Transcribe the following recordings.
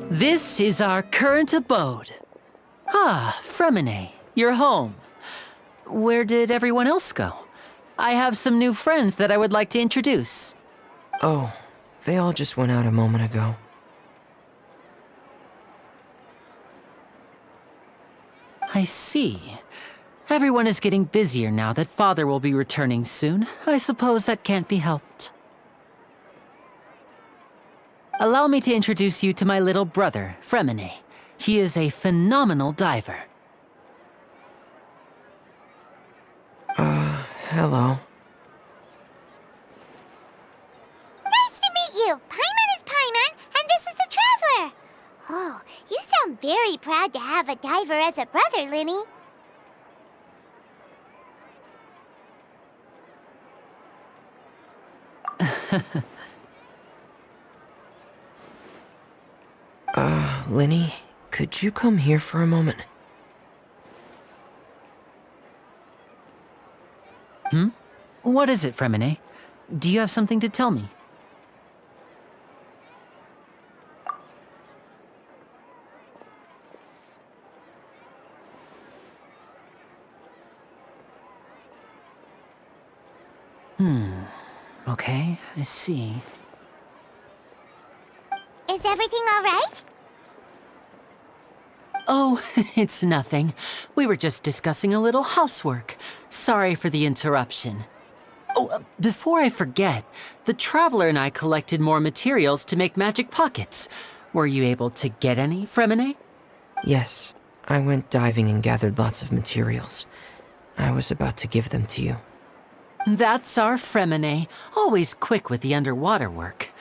This is our current abode. Ah, Fremine, you're home. Where did everyone else go? I have some new friends that I would like to introduce. Oh, they all just went out a moment ago. I see. Everyone is getting busier now that Father will be returning soon. I suppose that can't be helped. Allow me to introduce you to my little brother, Fremine. He is a phenomenal diver. Hello. Nice to meet you! Paimon is Paimon, and this is the Traveler! Oh, you sound very proud to have a diver as a brother, Lynne. Lynne, could you come here for a moment? What is it, Fremine? Do you have something to tell me? Okay, I see. Is everything all right? Oh, it's nothing. We were just discussing a little housework. Sorry for the interruption. Oh, before I forget, the Traveler and I collected more materials to make magic pockets. Were you able to get any, Fremine? Yes, I went diving and gathered lots of materials. I was about to give them to you. That's our Fremine, always quick with the underwater work.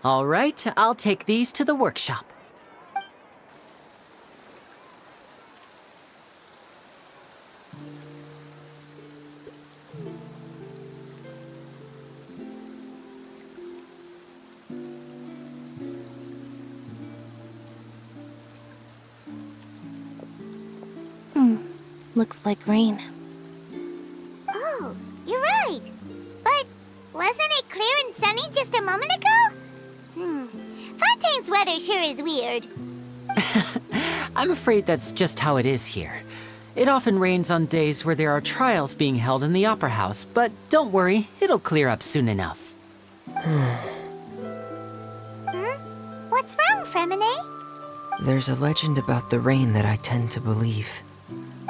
All right, I'll take these to the workshop. Looks like rain. Oh, you're right. But wasn't it clear and sunny just a moment ago? Fontaine's weather sure is weird. I'm afraid that's just how it is here. It often rains on days where there are trials being held in the Opera House, but don't worry, it'll clear up soon enough. What's wrong, Fremine? There's a legend about the rain that I tend to believe.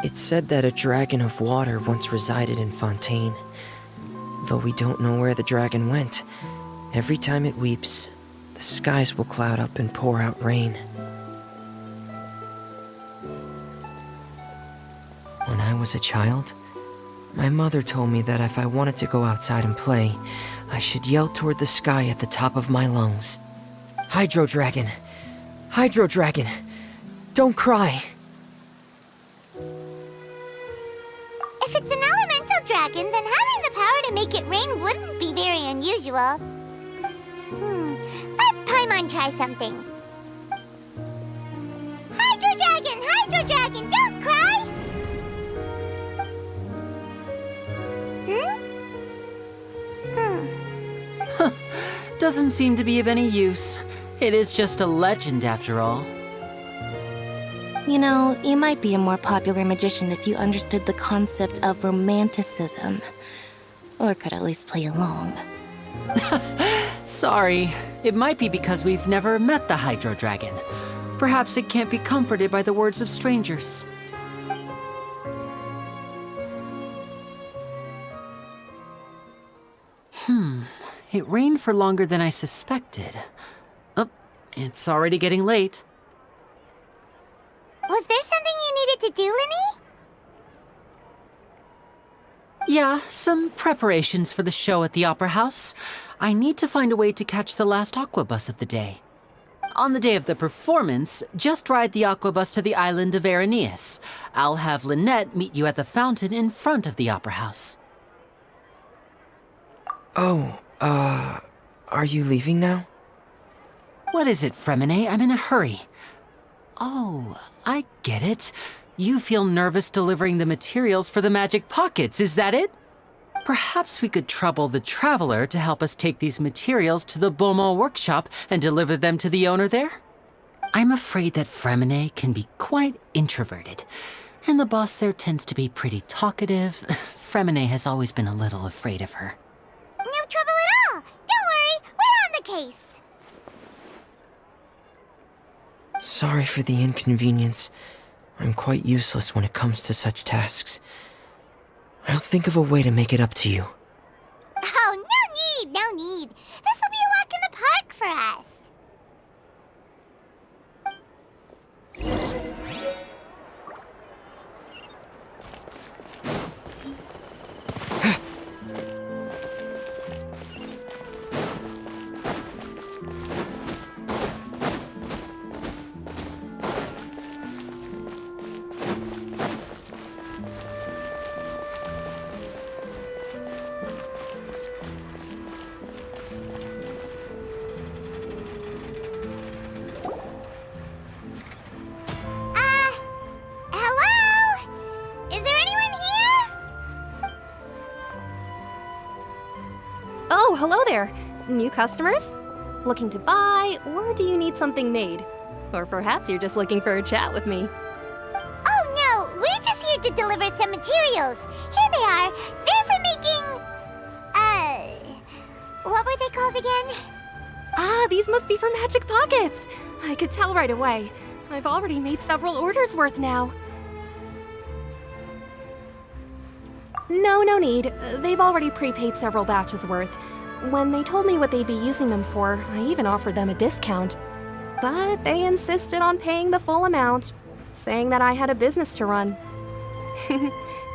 It's said that a dragon of water once resided in Fontaine. Though we don't know where the dragon went, every time it weeps, the skies will cloud up and pour out rain. When I was a child, my mother told me that if I wanted to go outside and play, I should yell toward the sky at the top of my lungs. Hydro Dragon! Hydro Dragon! Don't cry! If it's an elemental dragon, then having the power to make it rain wouldn't be very unusual. Let Paimon try something. Hydro Dragon! Hydro Dragon! Don't cry! Doesn't seem to be of any use. It is just a legend after all. You know, you might be a more popular magician if you understood the concept of romanticism. Or could at least play along. Sorry, it might be because we've never met the Hydro Dragon. Perhaps it can't be comforted by the words of strangers. It rained for longer than I suspected. Oh, it's already getting late. Was there something you needed to do, Lynne? Yeah, some preparations for the show at the Opera House. I need to find a way to catch the last aqua bus of the day. On the day of the performance, just ride the aqua bus to the island of Araneus. I'll have Lynette meet you at the fountain in front of the Opera House. Oh, are you leaving now? What is it, Fremine? I'm in a hurry. Oh, I get it. You feel nervous delivering the materials for the magic pockets, is that it? Perhaps we could trouble the Traveler to help us take these materials to the Beaumont workshop and deliver them to the owner there? I'm afraid that Fremine can be quite introverted, and the boss there tends to be pretty talkative. Fremine has always been a little afraid of her. No trouble at all! Don't worry, we're on the case! Sorry for the inconvenience. I'm quite useless when it comes to such tasks. I'll think of a way to make it up to you. Oh, no need! This'll be a walk in the park for us! Hello? Is there anyone here? Oh, hello there. New customers? Looking to buy, or do you need something made? Or perhaps you're just looking for a chat with me. Oh no, we're just here to deliver some materials. Here they are. They're for making... what were they called again? Ah, these must be for magic pockets. I could tell right away. I've already made several orders worth now. No need. They've already prepaid several batches worth. When they told me what they'd be using them for, I even offered them a discount. But they insisted on paying the full amount, saying that I had a business to run.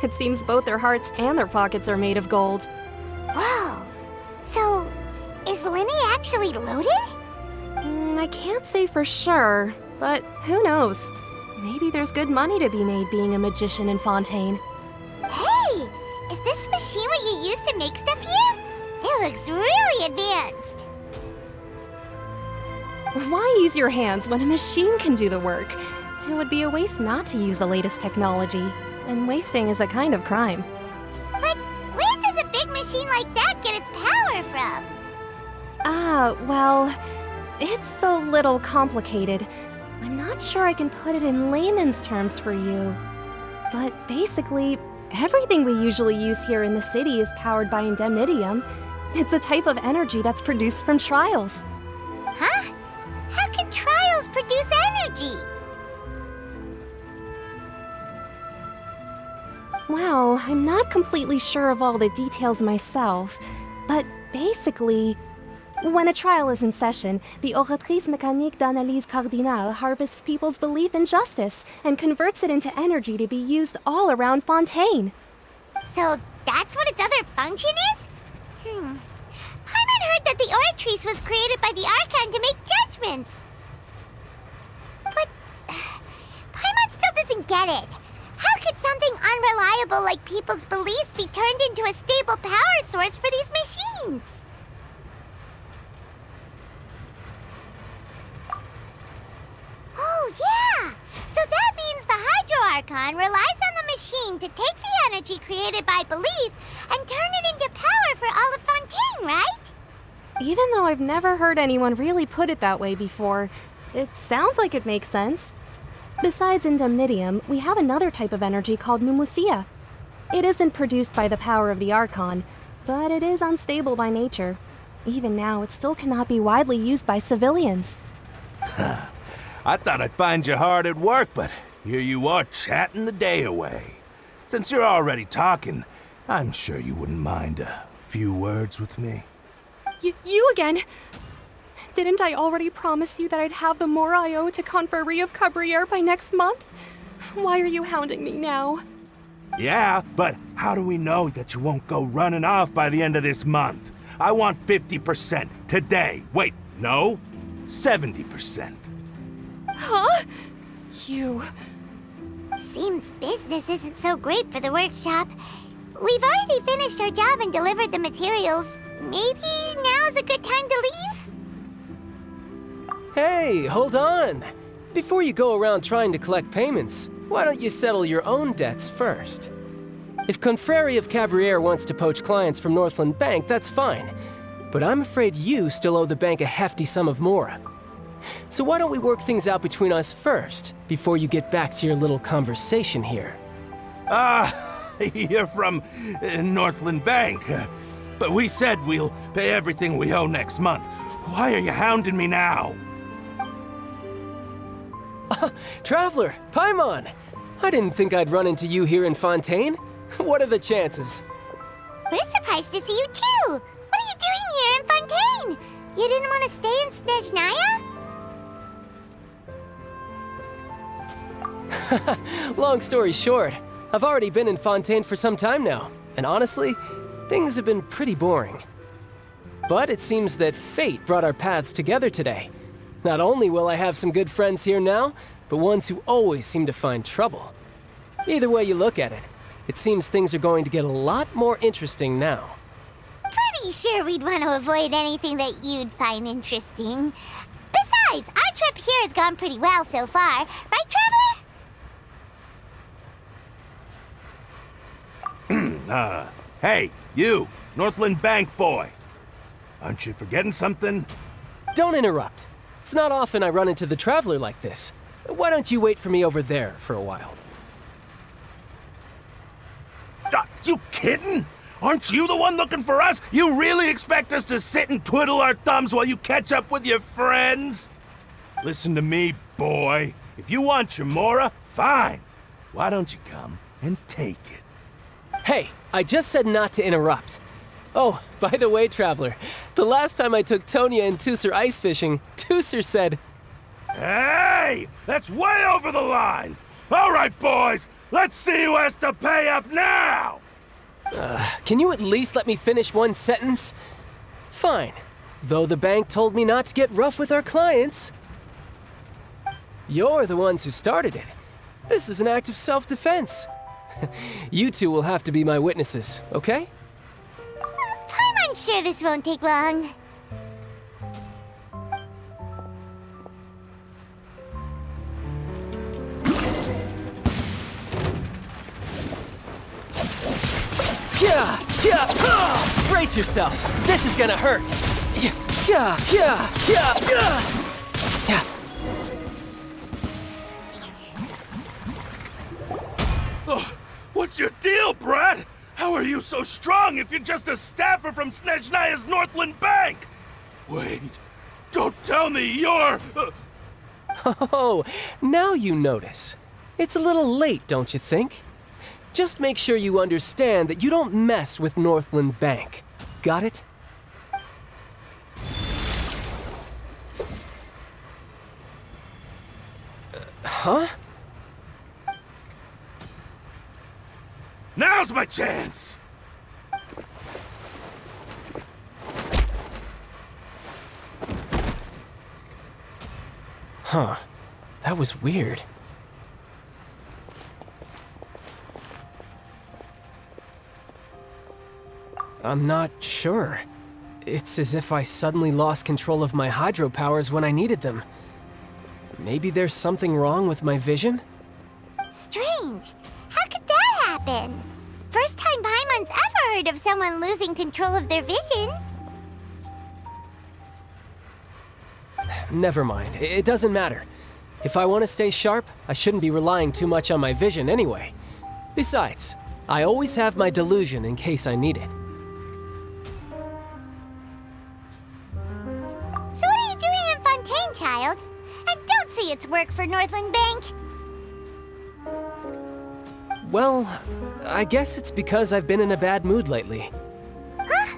It seems both their hearts and their pockets are made of gold. Whoa. So, is Lynne actually loaded? I can't say for sure, but who knows? Maybe there's good money to be made being a magician in Fontaine. Hey! Is this machine what you use to make stuff here? It looks really advanced. Why use your hands when a machine can do the work? It would be a waste not to use the latest technology, and wasting is a kind of crime. But where does a big machine like that get its power from? Well, it's a little complicated. I'm not sure I can put it in layman's terms for you. But basically, everything we usually use here in the city is powered by indemnitium. It's a type of energy that's produced from trials. Huh? How can trials produce energy? Well, I'm not completely sure of all the details myself, but basically, when a trial is in session, the Oratrice Mécanique d'Analyse Cardinale harvests people's belief in justice and converts it into energy to be used all around Fontaine. So that's what its other function is? Paimon heard that the Oratrice was created by the Archon to make judgments. But Paimon still doesn't get it. How could something unreliable like people's beliefs be turned into a stable power source for these machines? Oh, yeah! So that means the Hydro Archon relies on the machine to take the energy created by belief and turn it into power for all of Fontaine, right? Even though I've never heard anyone really put it that way before, it sounds like it makes sense. Besides indemnitium, we have another type of energy called pneumosia. It isn't produced by the power of the Archon, but it is unstable by nature. Even now, it still cannot be widely used by civilians. I thought I'd find you hard at work, but here you are chatting the day away. Since you're already talking, I'm sure you wouldn't mind a few words with me. You again? Didn't I already promise you that I'd have the more I owe to Confrérie of Cabriere by next month? Why are you hounding me now? Yeah, but how do we know that you won't go running off by the end of this month? I want 50% today. Wait, no, 70%. Huh? You... Seems business isn't so great for the workshop. We've already finished our job and delivered the materials. Maybe now's a good time to leave? Hey, hold on! Before you go around trying to collect payments, why don't you settle your own debts first? If Confrérie of Cabriere wants to poach clients from Northland Bank, that's fine. But I'm afraid you still owe the bank a hefty sum of mora. So why don't we work things out between us first, before you get back to your little conversation here? You're from Northland Bank. But we said we'll pay everything we owe next month. Why are you hounding me now? Traveler, Paimon! I didn't think I'd run into you here in Fontaine. What are the chances? We're surprised to see you too! What are you doing here in Fontaine? You didn't want to stay in Snezhnaya? Long story short, I've already been in Fontaine for some time now, and honestly, things have been pretty boring. But it seems that fate brought our paths together today. Not only will I have some good friends here now, but ones who always seem to find trouble. Either way you look at it, it seems things are going to get a lot more interesting now. Pretty sure we'd want to avoid anything that you'd find interesting. Besides, our trip here has gone pretty well so far. Right, Traveler? Hey, you, Northland Bank boy. Aren't you forgetting something? Don't interrupt. It's not often I run into the Traveler like this. Why don't you wait for me over there for a while? You kidding? Aren't you the one looking for us? You really expect us to sit and twiddle our thumbs while you catch up with your friends? Listen to me, boy. If you want your mora, fine. Why don't you come and take it? Hey, I just said not to interrupt. Oh, by the way, Traveler, the last time I took Tonya and Tusser ice fishing, Tusser said, "Hey! That's way over the line! All right, boys, let's see who has to pay up now!" Can you at least let me finish one sentence? Fine. Though the bank told me not to get rough with our clients. You're the ones who started it. This is an act of self-defense. You two will have to be my witnesses, okay? I'm sure this won't take long. Brace yourself. This is gonna hurt. What's your deal, Brad? How are you so strong if you're just a staffer from Snezhnaya's Northland Bank? Wait, don't tell me you're... Oh, now you notice. It's a little late, don't you think? Just make sure you understand that you don't mess with Northland Bank. Got it? Huh? Now's my chance! Huh. That was weird. I'm not sure. It's as if I suddenly lost control of my hydro powers when I needed them. Maybe there's something wrong with my vision? Strange. How could that happen? First time Paimon's ever heard of someone losing control of their vision. Never mind. It doesn't matter. If I want to stay sharp, I shouldn't be relying too much on my vision anyway. Besides, I always have my delusion in case I need it. So what are you doing in Fontaine, child? I don't see its work for Northland Bank. Well, I guess it's because I've been in a bad mood lately. Huh?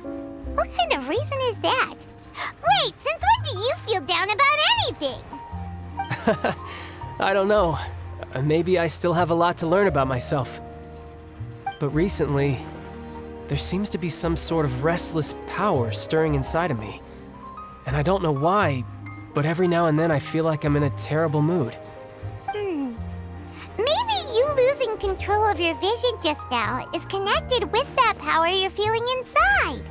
What kind of reason is that? Wait, since when do you feel down about anything? I don't know. Maybe I still have a lot to learn about myself. But recently, there seems to be some sort of restless power stirring inside of me. And I don't know why, but every now and then I feel like I'm in a terrible mood. Maybe you losing control of your vision just now is connected with that power you're feeling inside.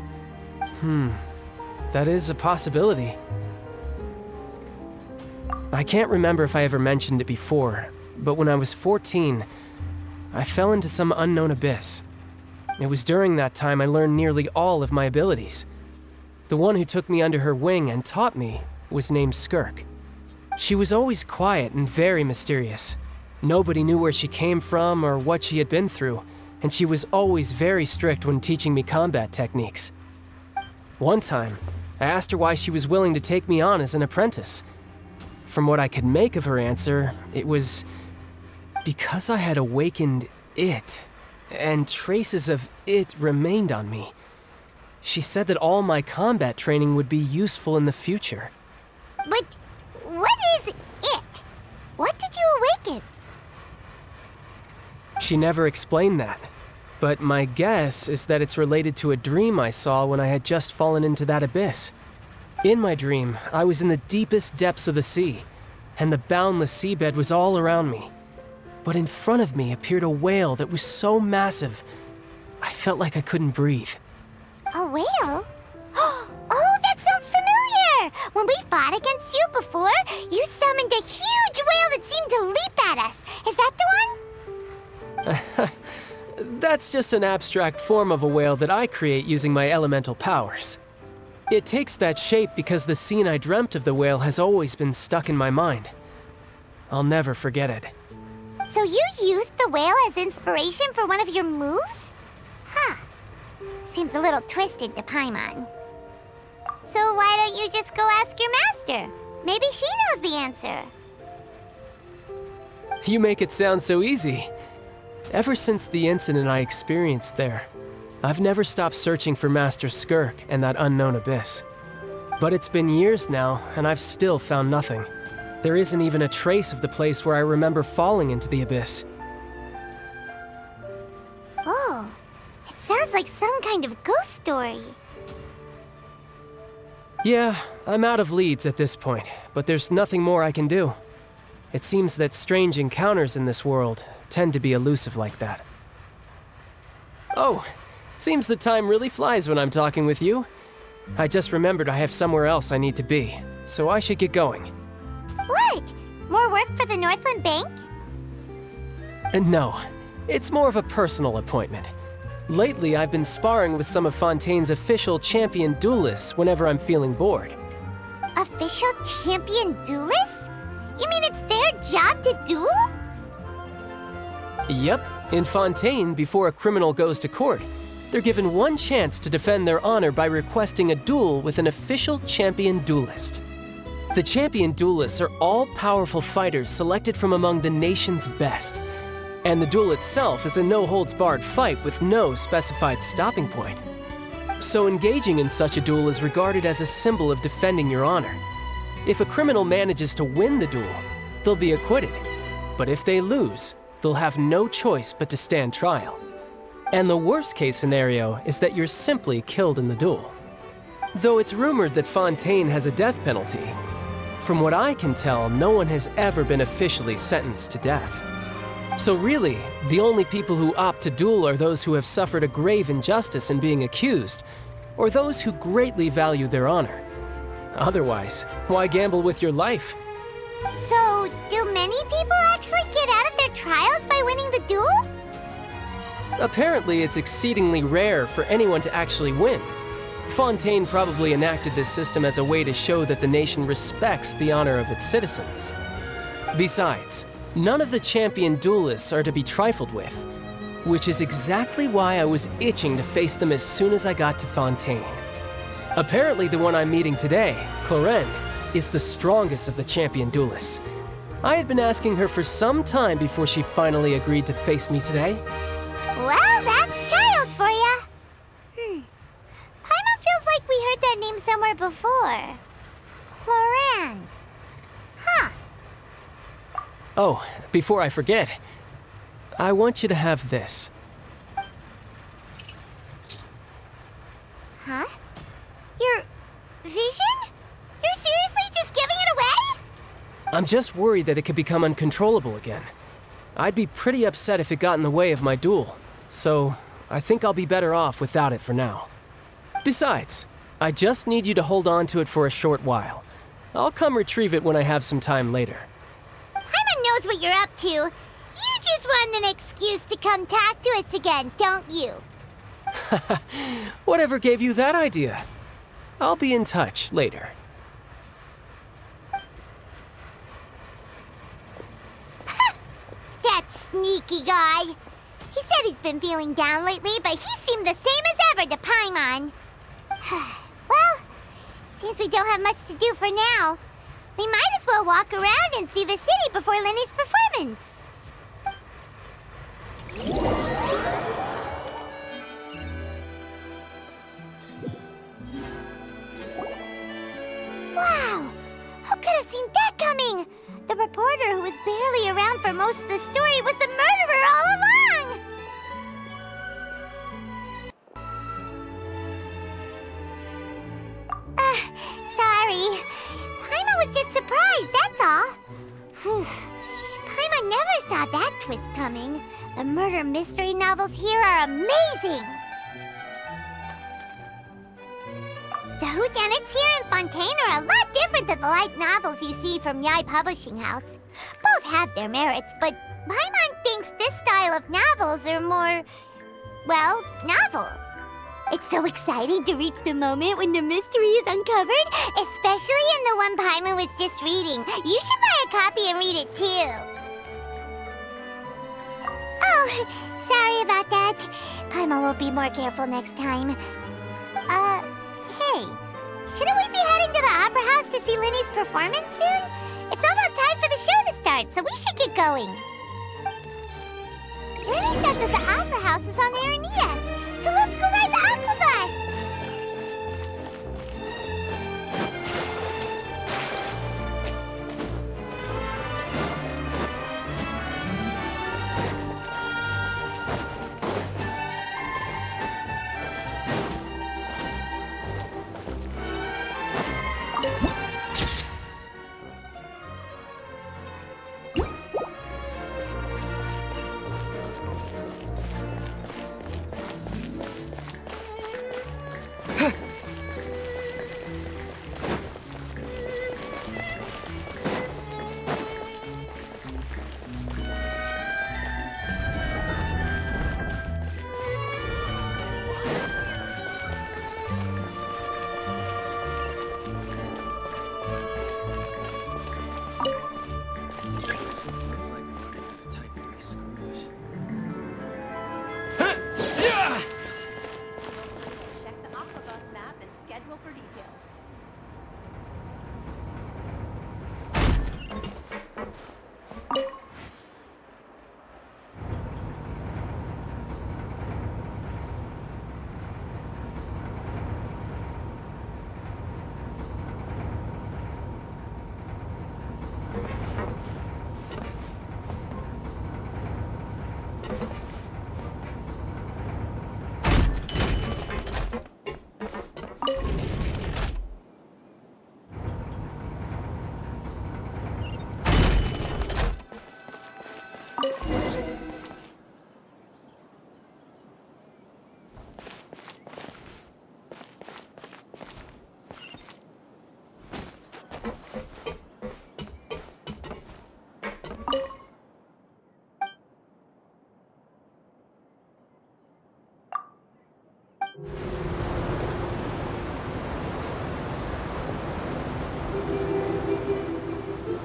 That is a possibility. I can't remember if I ever mentioned it before, but when I was 14, I fell into some unknown abyss. It was during that time I learned nearly all of my abilities. The one who took me under her wing and taught me was named Skirk. She was always quiet and very mysterious. Nobody knew where she came from or what she had been through, and she was always very strict when teaching me combat techniques. One time, I asked her why she was willing to take me on as an apprentice. From what I could make of her answer, it was because I had awakened it, and traces of it remained on me. She said that all my combat training would be useful in the future. But what is it? What did you awaken? She never explained that, but my guess is that it's related to a dream I saw when I had just fallen into that abyss. In my dream, I was in the deepest depths of the sea, and the boundless seabed was all around me. But in front of me appeared a whale that was so massive, I felt like I couldn't breathe. A whale? Oh, that sounds familiar! When we fought against you before, you summoned a huge whale that seemed to leap at us. Is that the one? That's just an abstract form of a whale that I create using my elemental powers. It takes that shape because the scene I dreamt of the whale has always been stuck in my mind. I'll never forget it. So you used the whale as inspiration for one of your moves? Huh. Seems a little twisted to Paimon. So why don't you just go ask your master? Maybe she knows the answer. You make it sound so easy. Ever since the incident I experienced there, I've never stopped searching for Master Skirk and that unknown abyss. But it's been years now, and I've still found nothing. There isn't even a trace of the place where I remember falling into the abyss. Oh, it sounds like some kind of ghost story. Yeah, I'm out of leads at this point, but there's nothing more I can do. It seems that strange encounters in this world tend to be elusive like that. Oh, seems the time really flies when I'm talking with you. I just remembered I have somewhere else I need to be, so I should get going. What? More work for the Northland Bank? No, it's more of a personal appointment. Lately, I've been sparring with some of Fontaine's official champion duelists whenever I'm feeling bored. Official champion duelists? You mean it's their job to duel? Yep, in Fontaine, before a criminal goes to court, they're given one chance to defend their honor by requesting a duel with an official champion duelist. The champion duelists are all-powerful fighters selected from among the nation's best. And the duel itself is a no-holds-barred fight with no specified stopping point. So engaging in such a duel is regarded as a symbol of defending your honor. If a criminal manages to win the duel, they'll be acquitted. But if they lose, they'll have no choice but to stand trial. And the worst-case scenario is that you're simply killed in the duel. Though it's rumored that Fontaine has a death penalty, from what I can tell, no one has ever been officially sentenced to death. So really, the only people who opt to duel are those who have suffered a grave injustice in being accused, or those who greatly value their honor. Otherwise, why gamble with your life? So, do many people actually get out of their trials by winning the duel? Apparently, it's exceedingly rare for anyone to actually win. Fontaine probably enacted this system as a way to show that the nation respects the honor of its citizens. Besides, none of the champion duelists are to be trifled with, which is exactly why I was itching to face them as soon as I got to Fontaine. Apparently, the one I'm meeting today, Clorinde, is the strongest of the champion duelists. I had been asking her for some time before she finally agreed to face me today. Well, that's Childe for ya. Paimon feels like we heard that name somewhere before. Clorinde. Huh. Oh, before I forget, I want you to have this. Huh? Your vision? You're seriously just giving it away? I'm just worried that it could become uncontrollable again. I'd be pretty upset if it got in the way of my duel, so I think I'll be better off without it for now. Besides, I just need you to hold on to it for a short while. I'll come retrieve it when I have some time later. Paimon knows what you're up to. You just want an excuse to come talk to us again, don't you? Whatever gave you that idea? I'll be in touch later. That sneaky guy. He said he's been feeling down lately, but he seemed the same as ever to Paimon. Well, seems we don't have much to do for now. We might as well walk around and see the city before Lynne's performance. Wow! Who could have seen that coming? The reporter who was barely around for most of the story was the murderer all along! Sorry. Paimon was just surprised, that's all. Whew. Paimon never saw that twist coming. The murder mystery novels here are amazing! The whodunits here in Fontaine are a lot different than the light novels you see from Yai Publishing House. Both have their merits, but Paimon thinks this style of novels are more, well, novel. It's so exciting to reach the moment when the mystery is uncovered, especially in the one Paimon was just reading. You should buy a copy and read it too. Oh, sorry about that. Paimon will be more careful next time. Hey, shouldn't we be heading to the Opera House to see Lynne's performance soon? It's almost time for the show to start, so we should get going. Lynne said that the Opera House is on Areneas, so let's go ride the Aqua Bus!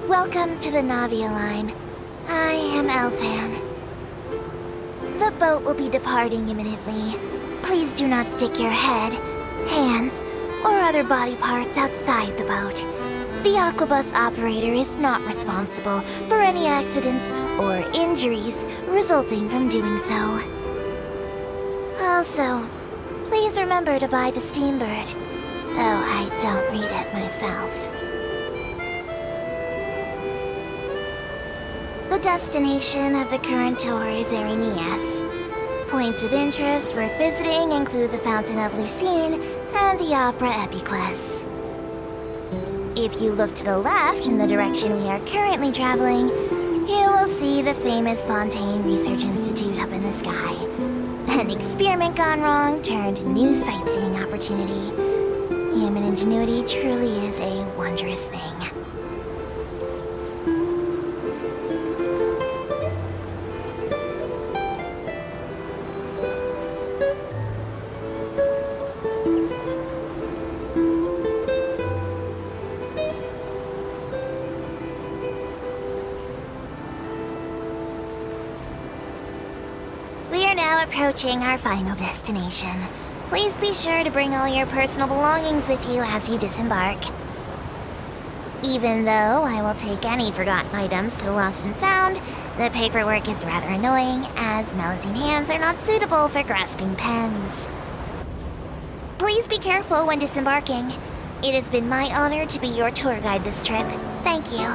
Welcome to the Navia line. I am Elfan. The boat will be departing imminently. Please do not stick your head, hands, or other body parts outside the boat. The Aquabus operator is not responsible for any accidents or injuries resulting from doing so. Also, please remember to buy the Steambird, though I don't read it myself. The destination of the current tour is Areneas. Points of interest worth visiting include the Fountain of Lucine and the Opera Epiclese. If you look to the left in the direction we are currently traveling, you will see the famous Fontaine Research Institute up in the sky. An experiment gone wrong turned new sightseeing opportunity. Human ingenuity truly is a wondrous thing. approaching our final destination. Please be sure to bring all your personal belongings with you as you disembark. Even though I will take any forgotten items to the lost and found, the paperwork is rather annoying, as Melusine hands are not suitable for grasping pens. Please be careful when disembarking. It has been my honor to be your tour guide this trip. Thank you.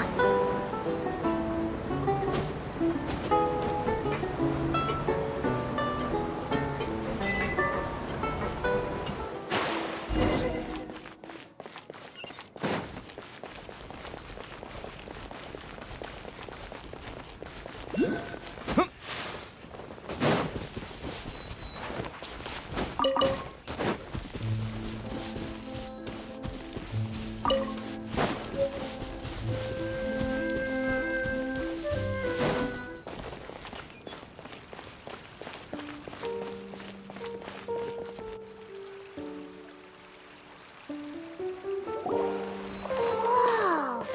Whoa!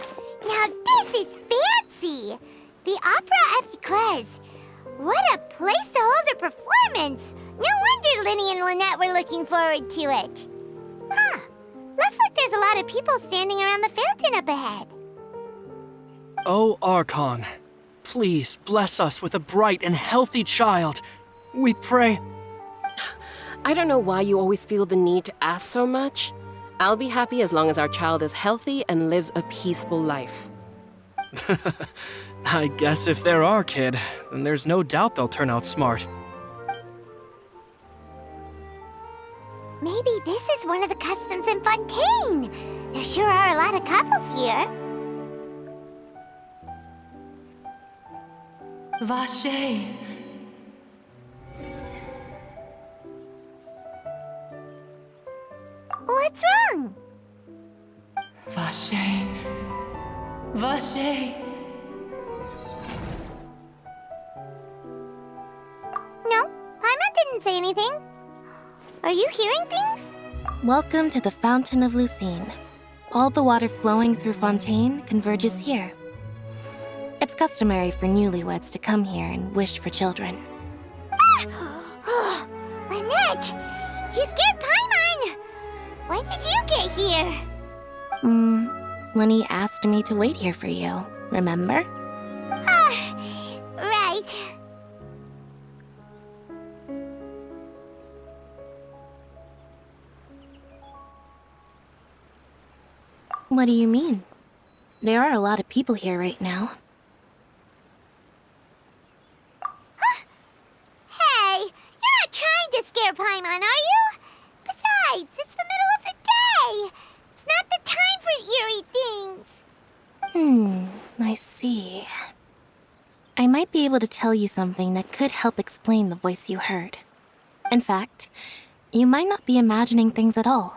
Now this is fancy! The Opera Epiclese. What a place to hold a performance! No wonder Lynne and Lynette were looking forward to it. Huh. Looks like there's a lot of people standing around the fountain up ahead. O Archon, please bless us with a bright and healthy child. We pray. I don't know why you always feel the need to ask so much. I'll be happy as long as our child is healthy and lives a peaceful life. I guess if they're our kid, then there's no doubt they'll turn out smart. Maybe this is one of the customs in Fontaine. There sure are a lot of couples here. Vache. What's wrong? Vache. Vache. No, Paimon didn't say anything. Are you hearing things? Welcome to the Fountain of Lucine. All the water flowing through Fontaine converges here. It's customary for newlyweds to come here and wish for children. Ah! Lynette! You scared Paimon! When did you get here? Lynne asked me to wait here for you, remember? Right. What do you mean? There are a lot of people here right now. Hey, you're not trying to scare Paimon, are you? Besides, it's the middle of the day. It's not the time for eerie things. I see. I might be able to tell you something that could help explain the voice you heard. In fact, you might not be imagining things at all.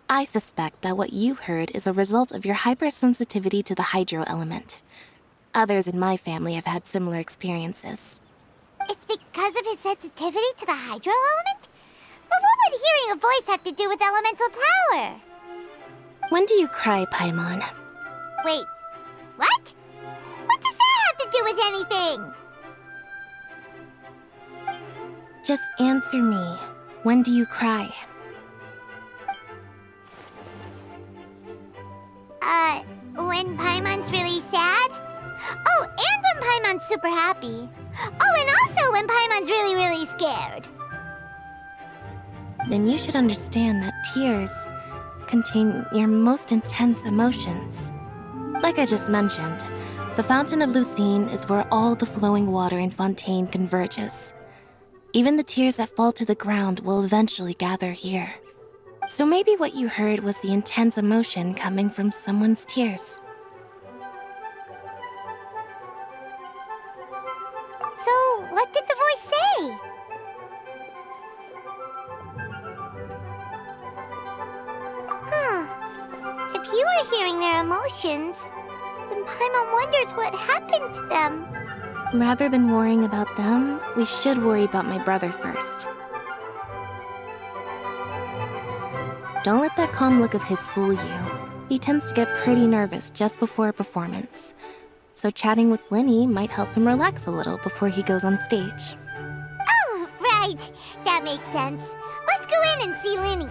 I suspect that what you heard is a result of your hypersensitivity to the hydro element. Others in my family have had similar experiences. It's because of his sensitivity to the hydro element? But what would hearing a voice have to do with elemental power? When do you cry, Paimon? Wait, what? What does that have to do with anything? Just answer me. When do you cry? When Paimon's really sad? Oh, and when Paimon's super happy. Oh, and also when Paimon's really, really scared. Then you should understand that tears contain your most intense emotions. Like I just mentioned, the Fountain of Lucine is where all the flowing water in Fontaine converges. Even the tears that fall to the ground will eventually gather here. So maybe what you heard was the intense emotion coming from someone's tears. So, what did the voice say? If you were hearing their emotions, then Paimon wonders what happened to them. Rather than worrying about them, we should worry about my brother first. Don't let that calm look of his fool you. He tends to get pretty nervous just before a performance. So chatting with Lynne might help him relax a little before he goes on stage. Oh, right. right. That makes sense. Let's go in and see Lynne.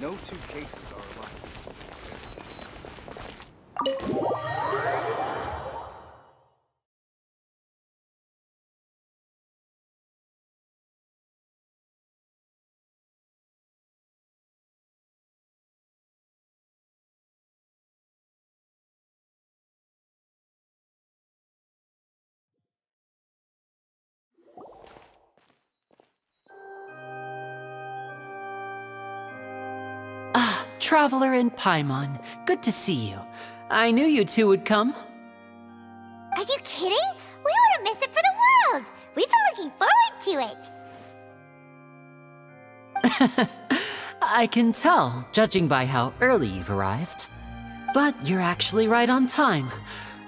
No two cases are alike. Traveler and Paimon, good to see you. I knew you two would come. Are you kidding? We wouldn't miss it for the world. We've been looking forward to it. I can tell, judging by how early you've arrived. But you're actually right on time.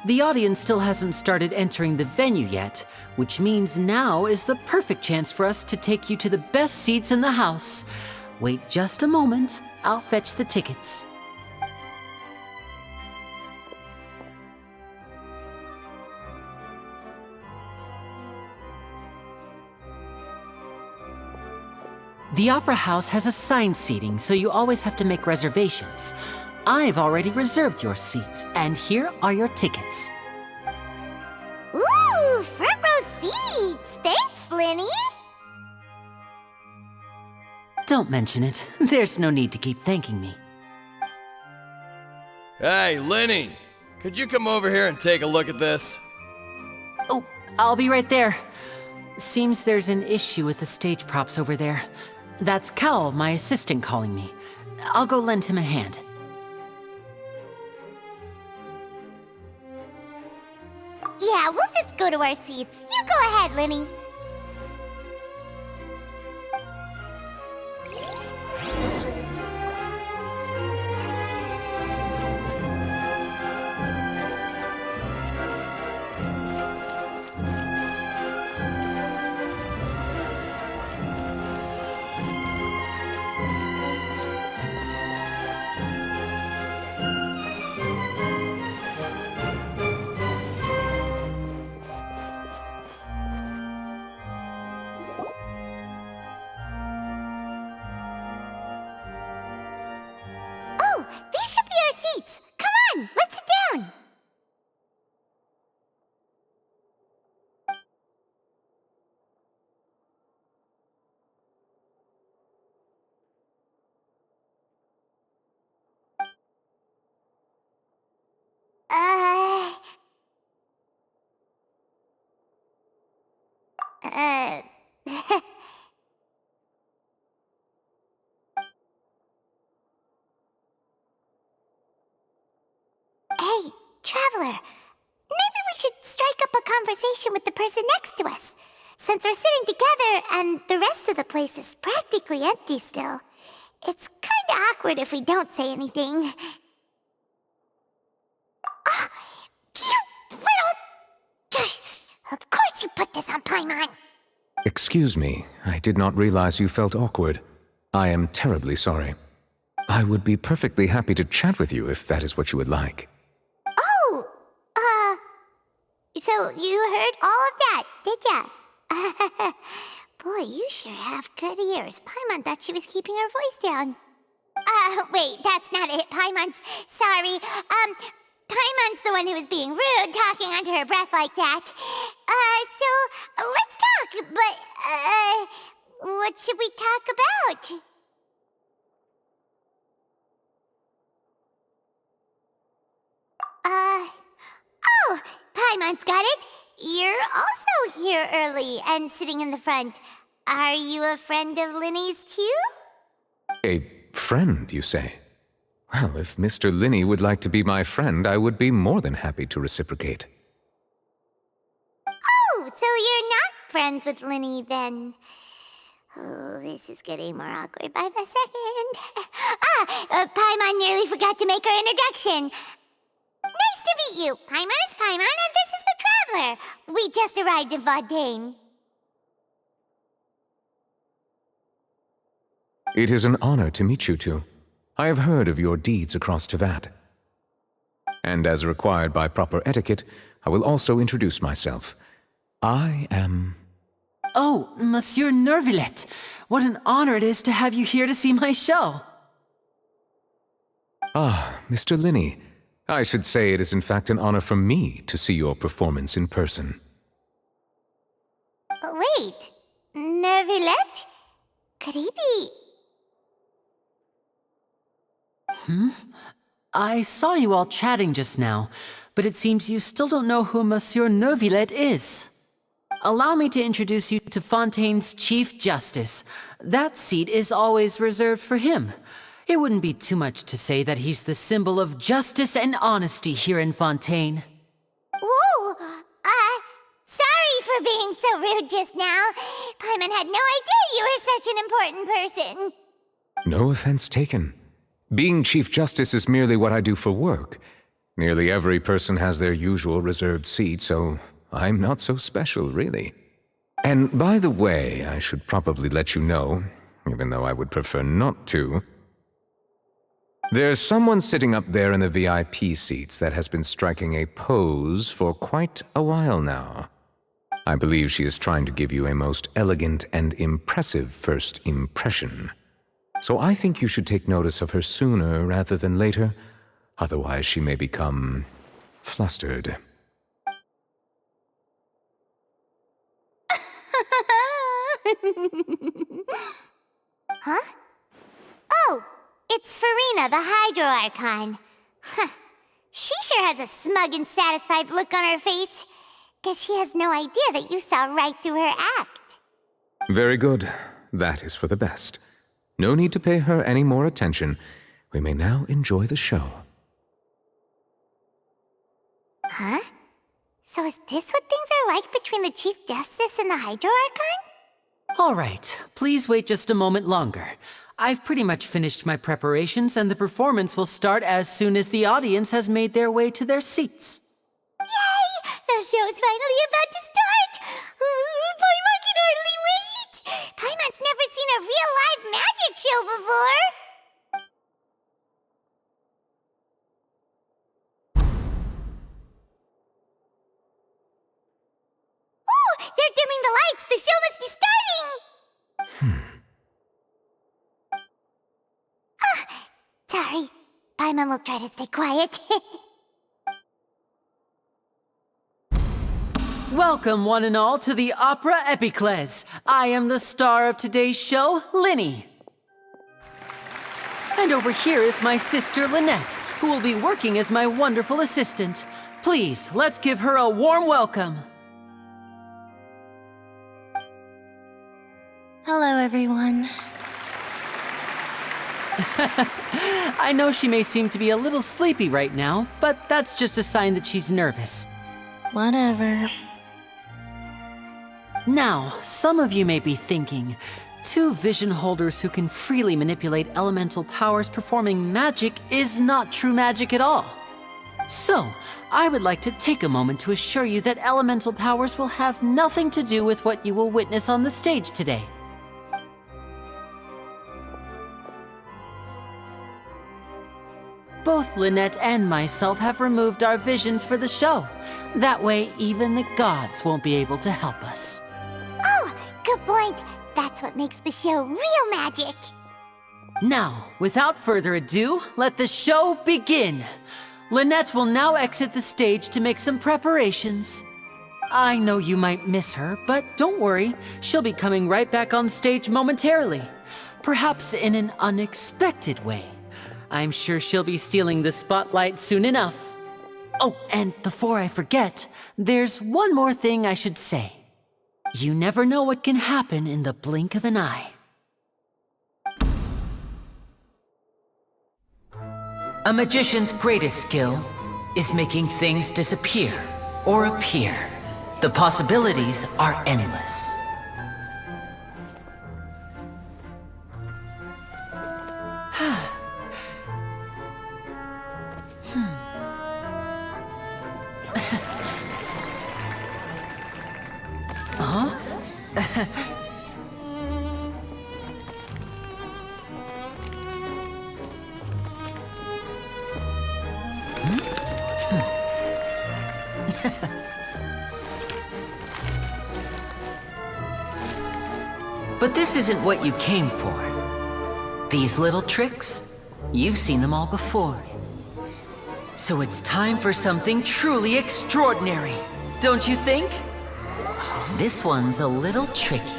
The audience still hasn't started entering the venue yet, which means now is the perfect chance for us to take you to the best seats in the house. Wait just a moment, I'll fetch the tickets. The Opera House has assigned seating, so you always have to make reservations. I've already reserved your seats, and here are your tickets. Ooh, front row seats! Thanks, Lynne! Don't mention it. There's no need to keep thanking me. Hey, Lynne! Could you come over here and take a look at this? Oh, I'll be right there. Seems there's an issue with the stage props over there. That's Cal, my assistant, calling me. I'll go lend him a hand. Yeah, we'll just go to our seats. You go ahead, Lynne. These should be our seats. Come on, let's sit down. Uh... Hey, Traveler. Maybe we should strike up a conversation with the person next to us. Since we're sitting together and the rest of the place is practically empty still, it's kinda awkward if we don't say anything. Ah, you little... Of course you put this on Paimon. Excuse me, I did not realize you felt awkward. I am terribly sorry. I would be perfectly happy to chat with you if that is what you would like. Oh, so you heard all of that, did ya? Boy, you sure have good ears. Paimon thought she was keeping her voice down. Wait, that's not it. Paimon's... Sorry. Paimon's the one who was being rude, talking under her breath like that. So, let's talk, but, what should we talk about? Oh, Paimon's got it. You're also here early and sitting in the front. Are you a friend of Lynne's too? A friend, you say? Well, if Mr. Lynne would like to be my friend, I would be more than happy to reciprocate. Oh, so you're not friends with Lynne then? Oh, this is getting more awkward by the second. Paimon nearly forgot to make her introduction. Nice to meet you. Paimon is Paimon, and this is the Traveler. We just arrived in Fontaine. It is an honor to meet you two. I have heard of your deeds across Tevat. And as required by proper etiquette, I will also introduce myself. I am... Oh, Monsieur Nervillet. What an honor it is to have you here to see my show. Ah, Mr. Lynne. I should say it is in fact an honor for me to see your performance in person. Wait, Nervillet? Could he be... I saw you all chatting just now, but it seems you still don't know who Monsieur Nervillet is. Allow me to introduce you to Fontaine's Chief Justice. That seat is always reserved for him. It wouldn't be too much to say that he's the symbol of justice and honesty here in Fontaine. Whoa! Sorry for being so rude just now. Paimon had no idea you were such an important person. No offense taken. Being Chief Justice is merely what I do for work. Nearly every person has their usual reserved seat, so I'm not so special, really. And by the way, I should probably let you know, even though I would prefer not to, there's someone sitting up there in the VIP seats that has been striking a pose for quite a while now. I believe she is trying to give you a most elegant and impressive first impression. So I think you should take notice of her sooner rather than later, otherwise she may become flustered. Huh? Oh, it's Farina, the Hydro Archon. Huh. She sure has a smug and satisfied look on her face. Guess she has no idea that you saw right through her act. Very good. That is for the best. No need to pay her any more attention. We may now enjoy the show. Huh? So is this what things are like between the Chief Justice and the Hydro Archon? All right, please wait just a moment longer. I've pretty much finished my preparations, and the performance will start as soon as the audience has made their way to their seats. Yay! The show's finally about to start! Paimon can hardly wait! Paimon's never seen a real live magic show before! Oh! They're dimming the lights! The show must be starting! Sorry. Paimon will try to stay quiet. Welcome, one and all, to the Opera Epiclese. I am the star of today's show, Lynne. And over here is my sister, Lynette, who will be working as my wonderful assistant. Please, let's give her a warm welcome. Hello, everyone. I know she may seem to be a little sleepy right now, but that's just a sign that she's nervous. Whatever. Now, some of you may be thinking, two vision holders who can freely manipulate elemental powers performing magic is not true magic at all. So, I would like to take a moment to assure you that elemental powers will have nothing to do with what you will witness on the stage today. Both Lynette and myself have removed our visions for the show. That way, even the gods won't be able to help us. Oh, good point. That's what makes the show real magic. Now, without further ado, let the show begin. Lynette will now exit the stage to make some preparations. I know you might miss her, but don't worry. She'll be coming right back on stage momentarily. Perhaps in an unexpected way. I'm sure she'll be stealing the spotlight soon enough. Oh, and before I forget, there's one more thing I should say. You never know what can happen in the blink of an eye. A magician's greatest skill is making things disappear or appear. The possibilities are endless. But this isn't what you came for. These little tricks, you've seen them all before. So it's time for something truly extraordinary, don't you think? This one's a little tricky.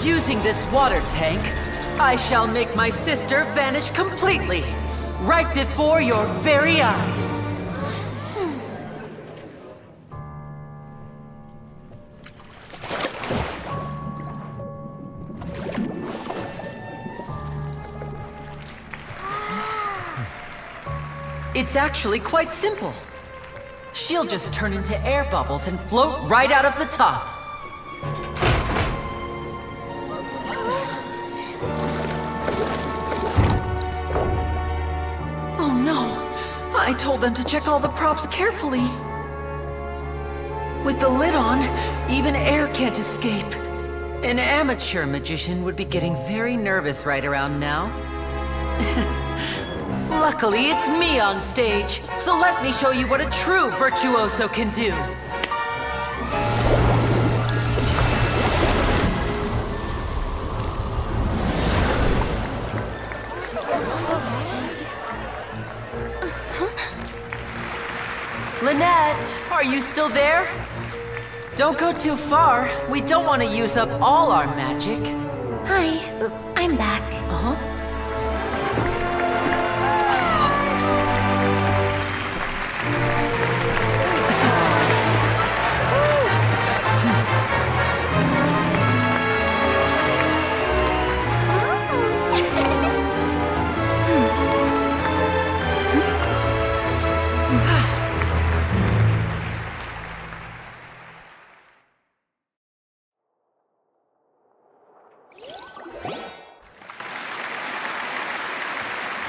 Using this water tank, I shall make my sister vanish completely, right before your very eyes. It's actually quite simple. She'll just turn into air bubbles and float right out of the top. Oh no! I told them to check all the props carefully. With the lid on, even air can't escape. An amateur magician would be getting very nervous right around now. Luckily, it's me on stage, so let me show you what a true virtuoso can do. Lynette, are you still there? Don't go too far. We don't want to use up all our magic. Hi, I'm back. Uh-huh.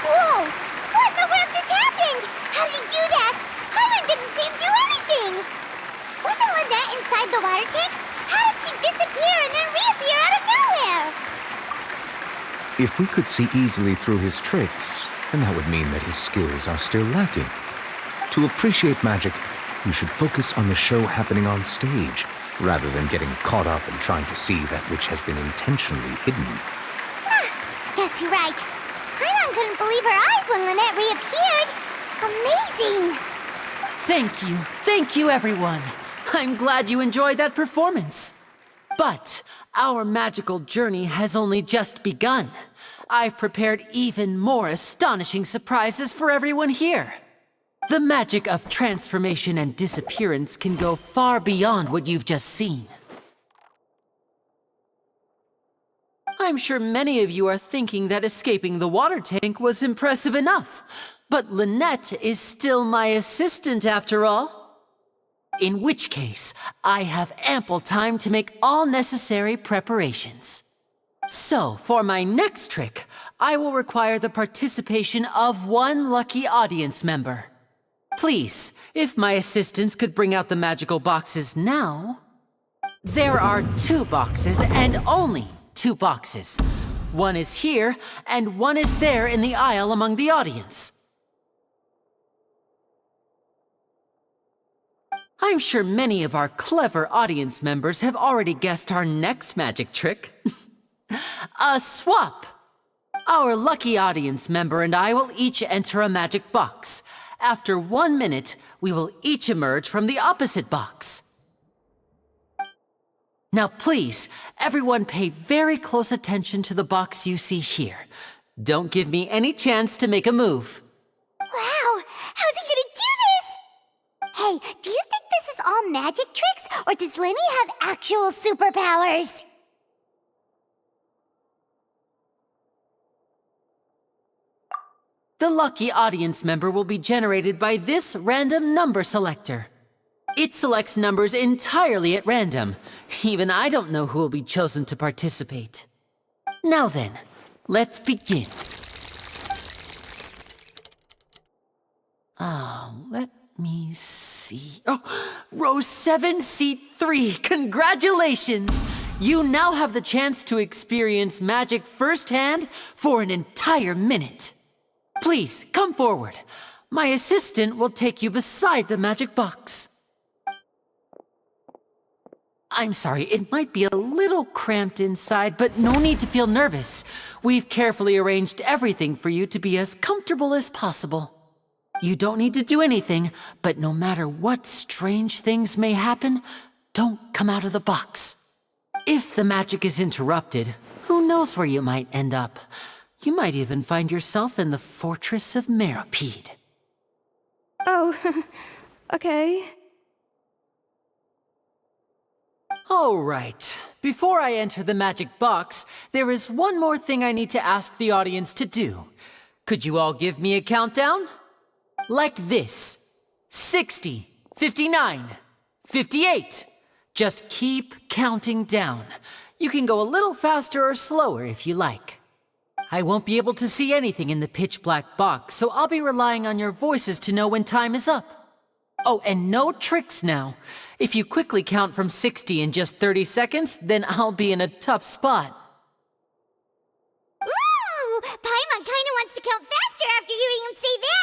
Whoa! What in the world just happened? How did he do that? Harlan didn't see him do anything! Wasn't Lynette inside the water tank? How did she disappear and then reappear out of nowhere? If we could see easily through his tricks, then that would mean that his skills are still lacking. To appreciate magic, you should focus on the show happening on stage, rather than getting caught up in trying to see that which has been intentionally hidden. Guess you're right. Paimon couldn't believe her eyes when Lynette reappeared. Amazing! Thank you everyone. I'm glad you enjoyed that performance. But our magical journey has only just begun. I've prepared even more astonishing surprises for everyone here. The magic of transformation and disappearance can go far beyond what you've just seen. I'm sure many of you are thinking that escaping the water tank was impressive enough, but Lynette is still my assistant after all. In which case, I have ample time to make all necessary preparations. So, for my next trick, I will require the participation of one lucky audience member. Please, if my assistants could bring out the magical boxes now. There are 2 boxes and only 2 boxes. One is here, and one is there in the aisle among the audience. I'm sure many of our clever audience members have already guessed our next magic trick. A swap! Our lucky audience member and I will each enter a magic box. After 1 minute, we will each emerge from the opposite box. Now please, everyone pay very close attention to the box you see here. Don't give me any chance to make a move. Wow! How's he gonna do this? Hey, do you think this is all magic tricks, or does Lynne have actual superpowers? The lucky audience member will be generated by this random number selector. It selects numbers entirely at random. Even I don't know who will be chosen to participate. Now then, let's begin. Let me see. Oh, row 7, seat 3. Congratulations! You now have the chance to experience magic firsthand for an entire minute. Please, come forward. My assistant will take you beside the magic box. I'm sorry, it might be a little cramped inside, but no need to feel nervous. We've carefully arranged everything for you to be as comfortable as possible. You don't need to do anything, but no matter what strange things may happen, don't come out of the box. If the magic is interrupted, who knows where you might end up? You might even find yourself in the Fortress of Meropide. Oh, okay. All right. Before I enter the magic box, there is one more thing I need to ask the audience to do. Could you all give me a countdown? Like this. 60, 59, 58. Just keep counting down. You can go a little faster or slower if you like. I won't be able to see anything in the pitch-black box, so I'll be relying on your voices to know when time is up. Oh, and no tricks now. If you quickly count from 60 in just 30 seconds, then I'll be in a tough spot. Ooh! Paimon kinda wants to count faster after hearing him say that!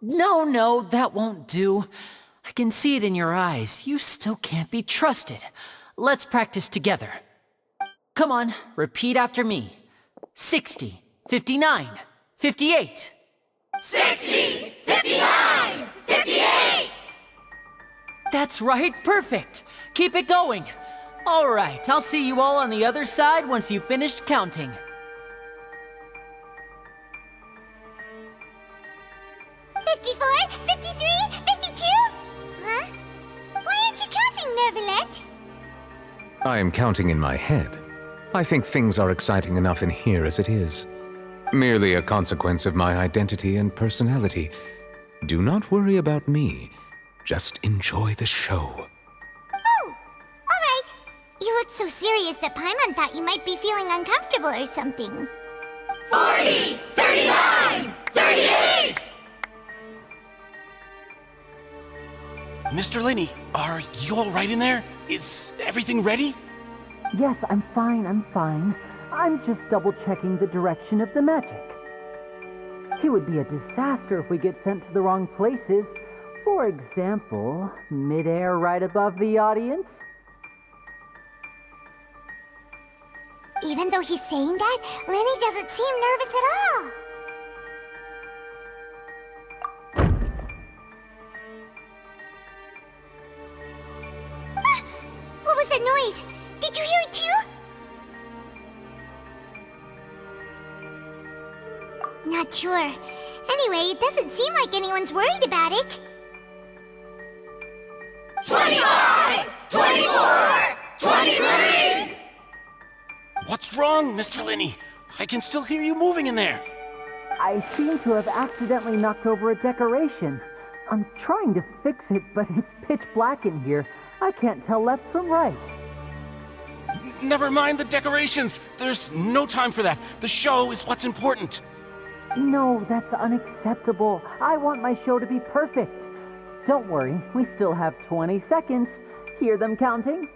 No, that won't do. I can see it in your eyes. You still can't be trusted. Let's practice together. Come on, repeat after me. 60, 59, 58. 60! 59! 58! That's right, perfect. Keep it going. All right, I'll see you all on the other side once you've finished counting. 54, 53, 52? Huh? Why aren't you counting, Neuvillette? I am counting in my head. I think things are exciting enough in here as it is. Merely a consequence of my identity and personality. Do not worry about me. Just enjoy the show. Oh, alright. You looked so serious that Paimon thought you might be feeling uncomfortable or something. 40, 39, 38! Mr. Lynne, are you all right in there? Is everything ready? Yes, I'm fine. I'm just double-checking the direction of the magic. It would be a disaster if we get sent to the wrong places. For example, mid-air right above the audience. Even though he's saying that, Lynne doesn't seem nervous at all. Ah! What was that noise? Did you hear it too? Not sure. Anyway, it doesn't seem like anyone's worried about it. 25! 24! 23! What's wrong, Mr. Lynne? I can still hear you moving in there. I seem to have accidentally knocked over a decoration. I'm trying to fix it, but it's pitch black in here. I can't tell left from right. Never mind the decorations. There's no time for that. The show is what's important. No, that's unacceptable. I want my show to be perfect. Don't worry, we still have 20 seconds. Hear them counting?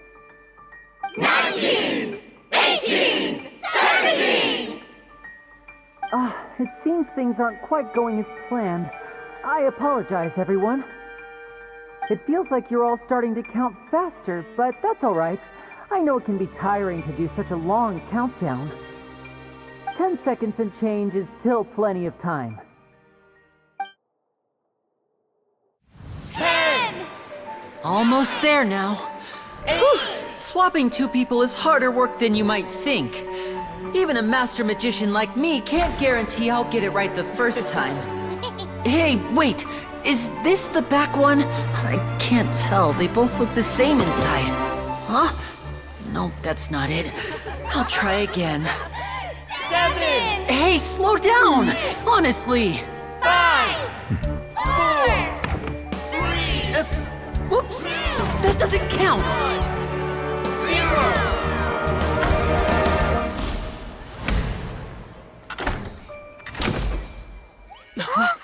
19! 18! 17! It seems things aren't quite going as planned. I apologize, everyone. It feels like you're all starting to count faster, but that's all right. I know it can be tiring to do such a long countdown. 10 seconds and change is still plenty of time. 10! Almost there now. Whew. Swapping two people is harder work than you might think. Even a master magician like me can't guarantee I'll get it right the first time. Hey, wait! Is this the back one? I can't tell. They both look the same inside. Huh? Nope, that's not it. I'll try again. 7! Hey, slow down! Honestly! 5! 4! 3! Whoops! That doesn't count! 0!